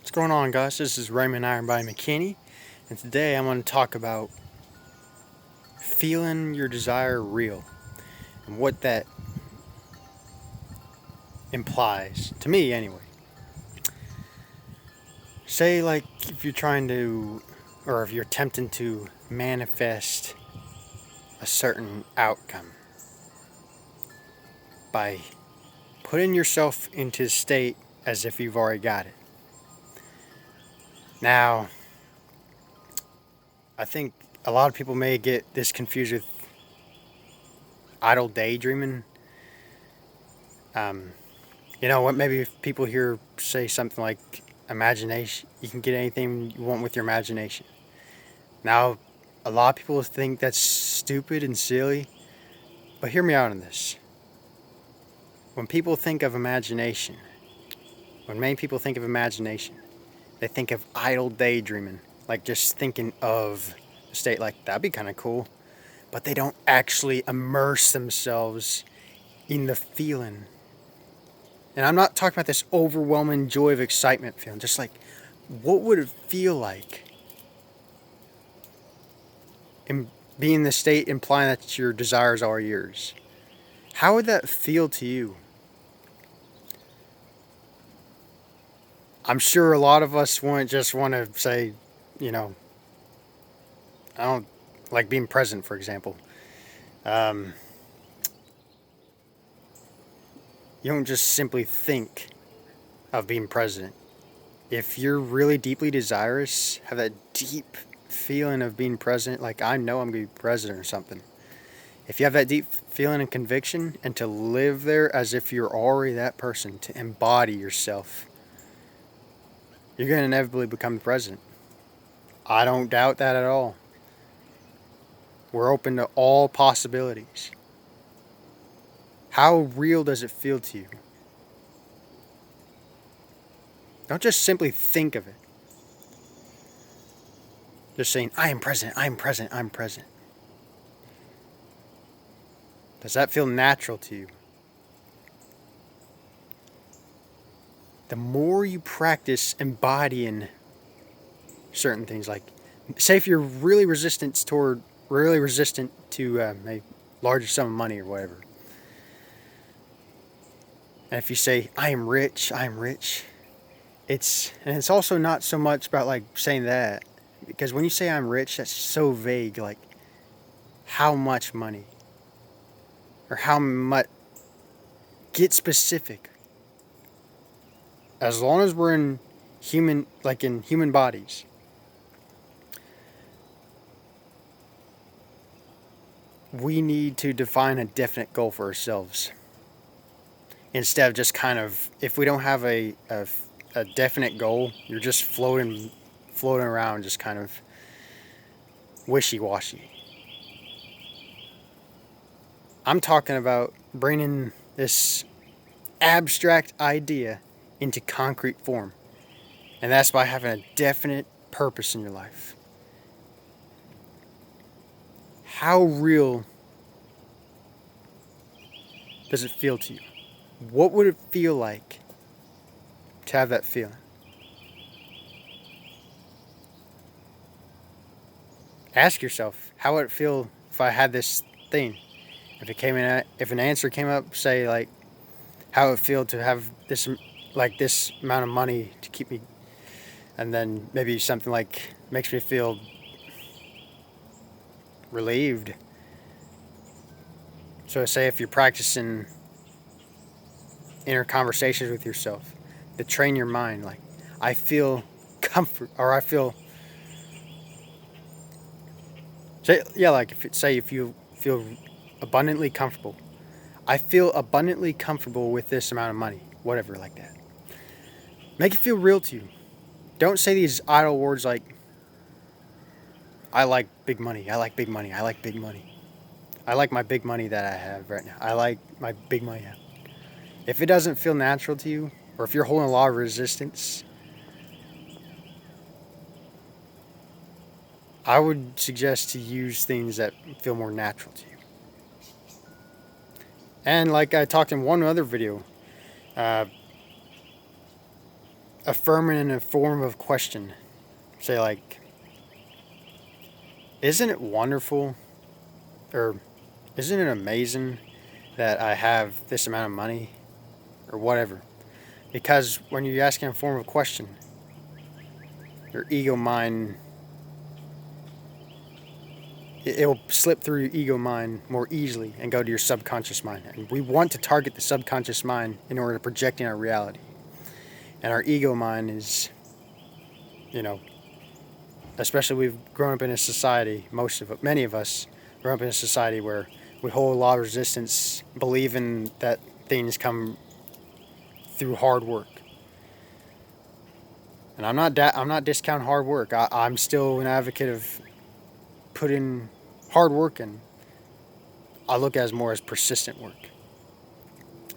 What's going on, guys? This is Raymond Iron by McKinney, and today I'm going to talk about feeling your desire real and what that implies to me, anyway. Say, like, if you're trying to, or if you're attempting to manifest a certain outcome by putting yourself into a state as if you've already got it. Now, I think a lot of people may get this confused with idle daydreaming. What? Maybe if people here say something like imagination, you can get anything you want with your imagination. Now, a lot of people think that's stupid and silly, but hear me out on this. When people think of imagination, when many people think of imagination, they think of idle daydreaming, like just thinking of a state like that'd be kind of cool, but they don't actually immerse themselves in the feeling. And I'm not talking about this overwhelming joy of excitement feeling, just like, what would it feel like in being in the state implying that your desires are yours? How would that feel to you? I'm sure a lot of us want to say, you know, I don't like being present, for example. Um, you don't just simply think of being present. If you're really deeply desirous, have that deep feeling of being present, like I know I'm going to be president or something. If you have that deep feeling and conviction, and to live there as if you're already that person, to embody yourself, you're going to inevitably become the president. I don't doubt that at all. We're open to all possibilities. How real does it feel to you? Don't just simply think of it. Just saying, I am present, I'm present, I'm present. Does that feel natural to you? The more you practice embodying certain things, like, say if you're really resistant to a larger sum of money or whatever, and if you say, I am rich, it's also not so much about like saying that, because when you say I'm rich, that's so vague. Like, how much money, or how much? Get specific. As long as we're in human bodies, we need to define a definite goal for ourselves, instead of just kind of, if we don't have a definite goal, you're just floating around, just kind of wishy-washy. I'm talking about bringing this abstract idea into concrete form, and that's by having a definite purpose in your life. How real does it feel to you? What would it feel like to have that feeling? Ask yourself, how would it feel if I had this thing? If an answer came up, say like, how it would feel to have this amount of money to keep me, and then maybe something like makes me feel relieved. So say if you're practicing inner conversations with yourself, to train your mind, like, I feel comfort, or I feel, like if you feel abundantly comfortable, I feel abundantly comfortable with this amount of money, whatever, like that. Make it feel real to you. Don't say these idle words like, I like big money, I like big money, I like big money. I like my big money that I have right now. I like my big money. If it doesn't feel natural to you, or if you're holding a lot of resistance, I would suggest to use things that feel more natural to you. And like I talked in one other video, affirming in a form of question. Say like, isn't it wonderful, or isn't it amazing that I have this amount of money, or whatever? Because when you're asking a form of question, your ego mind, it will slip through your ego mind more easily and go to your subconscious mind. And we want to target the subconscious mind in order to project in our reality. And our ego mind is, you know, especially we've grown up in a society, many of us grow up in a society where we hold a lot of resistance, believing that things come through hard work. And I'm not discounting hard work. I'm still an advocate of putting hard work in. I look at it as more as persistent work.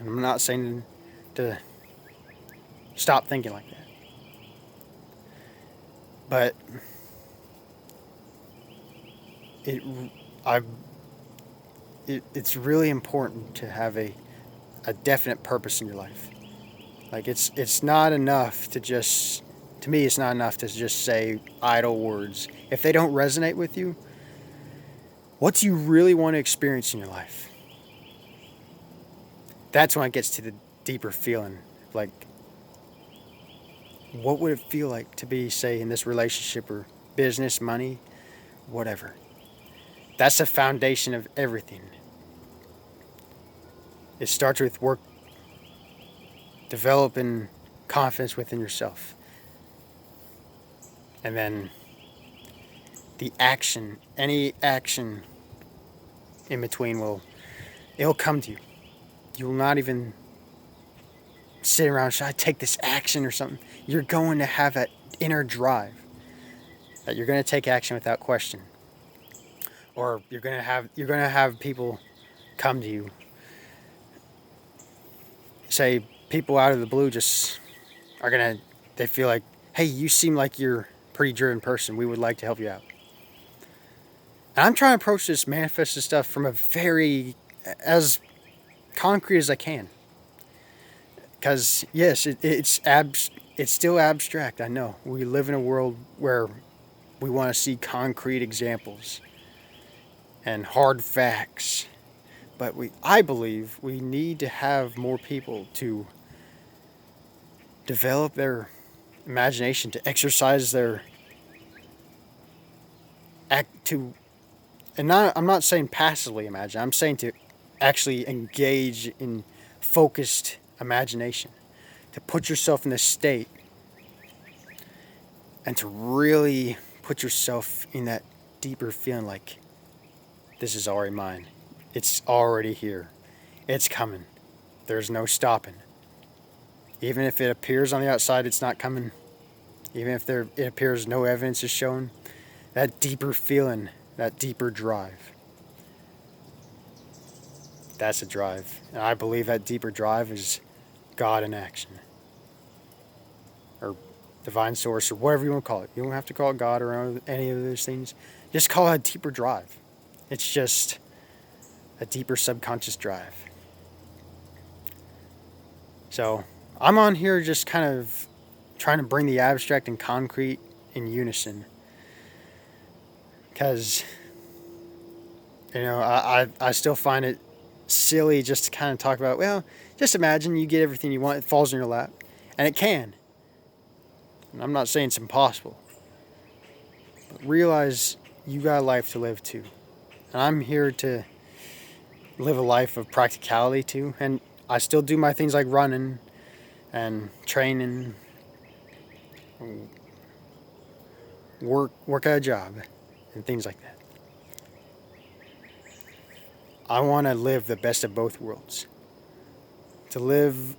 And I'm not saying to stop thinking like that. But it's really important to have a definite purpose in your life. Like it's not enough to just, to me, it's not enough to just say idle words. If they don't resonate with you, what do you really want to experience in your life? That's when it gets to the deeper feeling. Like, what would it feel like to be, say, in this relationship or business, money, whatever? That's the foundation of everything. It starts with work, developing confidence within yourself. And then the action, any action in between it'll come to you. You will not even sit around, should I take this action or something? You're going to have that inner drive that you're going to take action without question. Or you're going to have people come to you. Say people out of the blue just they feel like, hey, you seem like you're a pretty driven person. We would like to help you out. And I'm trying to approach this manifested stuff from a very, as concrete as I can. Because, yes, it's still abstract, I know. We live in a world where we want to see concrete examples and hard facts. But I believe we need to have more people to develop their imagination, to exercise their I'm not saying passively imagine. I'm saying to actually engage in focused imagination, to put yourself in this state and to really put yourself in that deeper feeling like this is already mine. It's already here. It's coming. There's no stopping. Even if it appears on the outside it's not coming, even if it appears no evidence is shown, that deeper feeling, that deeper drive, that's a drive. And I believe that deeper drive is God in action. Or divine source, or whatever you want to call it. You don't have to call it God or any of those things. Just call it a deeper drive. It's just a deeper subconscious drive. So I'm on here just kind of trying to bring the abstract and concrete in unison. Because, I still find it silly just to kind of talk about, well, just imagine you get everything you want, it falls in your lap. And it can. And I'm not saying it's impossible. But realize you got a life to live too. And I'm here to live a life of practicality too. And I still do my things like running and training, work at a job, and things like that. I want to live the best of both worlds. To live,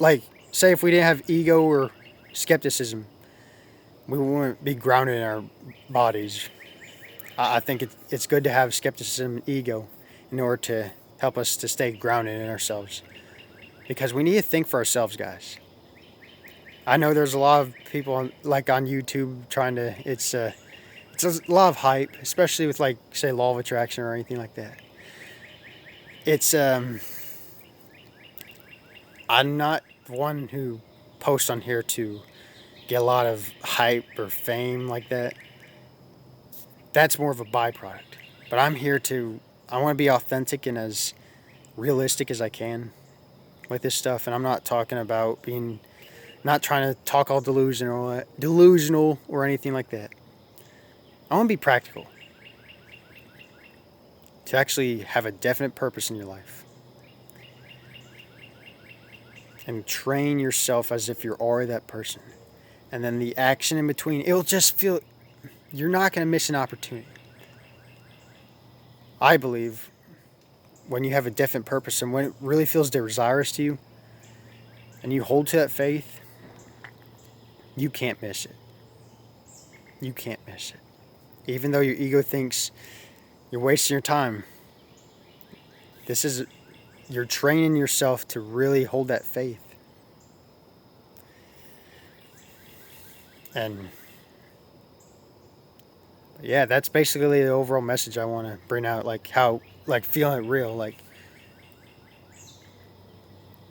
like, say if we didn't have ego or skepticism, we wouldn't be grounded in our bodies. I think it's good to have skepticism and ego in order to help us to stay grounded in ourselves. Because we need to think for ourselves, guys. I know there's a lot of people on YouTube trying to, it's a lot of hype, especially with say law of attraction or anything like that. It's I'm not the one who posts on here to get a lot of hype or fame like that, that's more of a byproduct. But I'm here to, I want to be authentic and as realistic as I can with this stuff. And I'm not talking about being, not trying to talk all delusional or anything like that. I want to be practical, to actually have a definite purpose in your life. And train yourself as if you're already that person. And then the action in between, it'll just feel, you're not going to miss an opportunity. I believe when you have a definite purpose and when it really feels desirous to you and you hold to that faith, you can't miss it. You can't miss it. Even though your ego thinks you're wasting your time, you're training yourself to really hold that faith. And yeah, that's basically the overall message I want to bring out. Like how, like feeling it real. Like,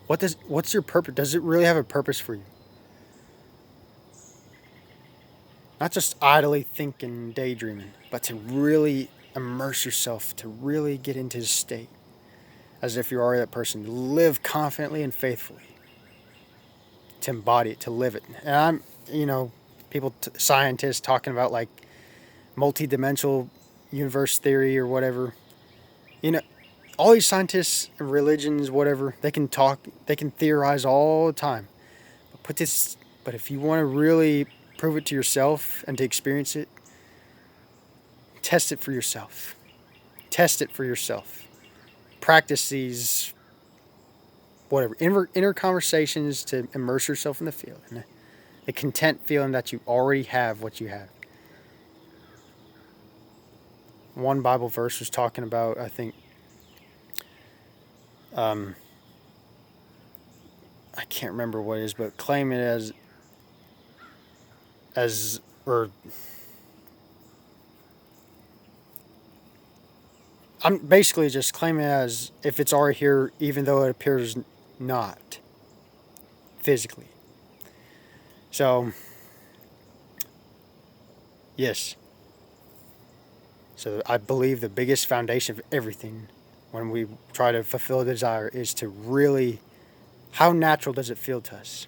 what's your purpose? Does it really have a purpose for you? Not just idly thinking, daydreaming, but to really immerse yourself, to really get into this state as if you're already that person. To live confidently and faithfully. To embody it, to live it. And I'm, scientists talking about like multi-dimensional universe theory or whatever. All these scientists, religions, whatever, they can theorize all the time. But if you want to really prove it to yourself and to experience it, test it for yourself. Test it for yourself. Practice these, whatever, inner conversations to immerse yourself in the field. And the content feeling that you already have what you have. One Bible verse was talking about, I think, I can't remember what it is, but claim it or I'm basically just claiming it as if it's already here, even though it appears not physically. So, yes. So I believe the biggest foundation of everything when we try to fulfill a desire is to really, how natural does it feel to us?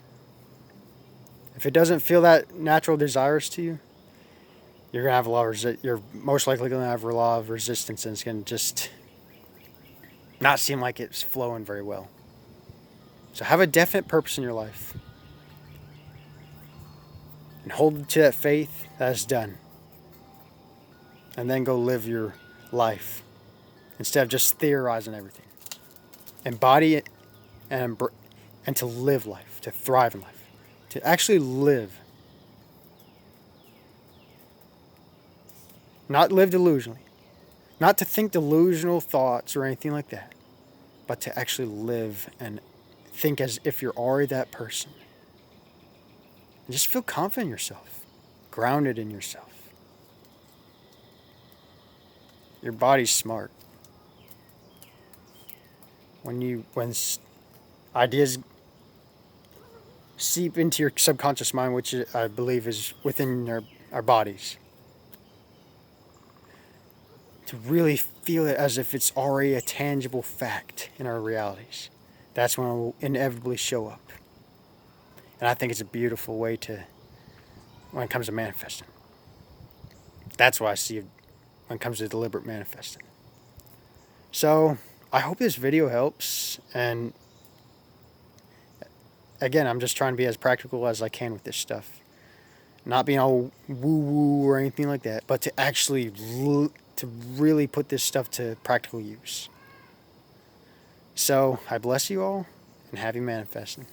If it doesn't feel that natural desirous to you, you're gonna have you're most likely gonna have a lot of resistance, and it's gonna just not seem like it's flowing very well. So have a definite purpose in your life, and hold to that faith that is done, and then go live your life instead of just theorizing everything. Embody it and to live life, to thrive in life, to actually live. Not live delusionally. Not to think delusional thoughts or anything like that, but to actually live and think as if you're already that person. And just feel confident in yourself, grounded in yourself. Your body's smart. When ideas seep into your subconscious mind, which I believe is within our bodies, to really feel it as if it's already a tangible fact in our realities. That's when it will inevitably show up. And I think it's a beautiful way when it comes to manifesting. That's what I see when it comes to deliberate manifesting. So, I hope this video helps. And again, I'm just trying to be as practical as I can with this stuff. Not being all woo-woo or anything like that, but to actually to really put this stuff to practical use. So, I bless you all, and happy manifesting.